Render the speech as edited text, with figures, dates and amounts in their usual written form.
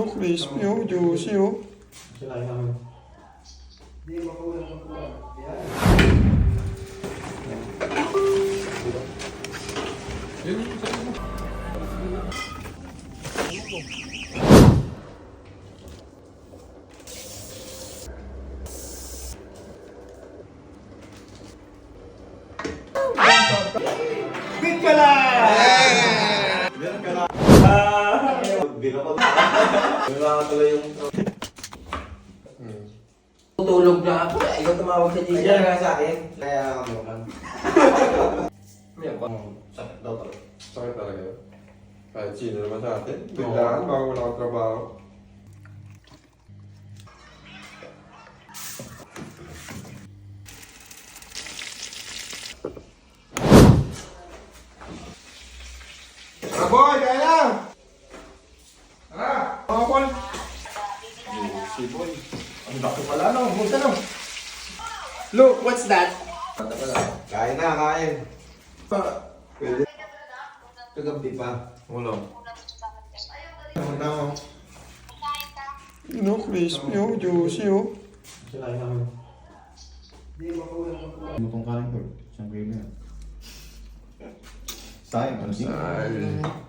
oh, crispy oh, juicy oh. Sinain namin. Hindi, makuha. Yan. Yun yung sabi mo. Big ka lang! Meron ka lang. Big ako. Wala ka tuloy yung... Tutulog na ako. Ikaw tumawag sa GC. Kaya nga sa akin. Kaya ano kan. Yan pa. Sakit daw talaga. Sakit talaga yun. Kahit sino naman sa atin. Biglaan, bago wala akong trabaho. Tara boy, kaya na! Tara, mga Paul! Si boy. Ang laki pala no. Huwag no. Look, what's that? Kain na, kain. Pwede. Kagabi pa. Wala. Tama. Yun oh, crispy oh, juicy oh. Sinain namin. Hindi, makuha. Mutong kanin ko. Siyang gawin na. Sayang, ano Sayang.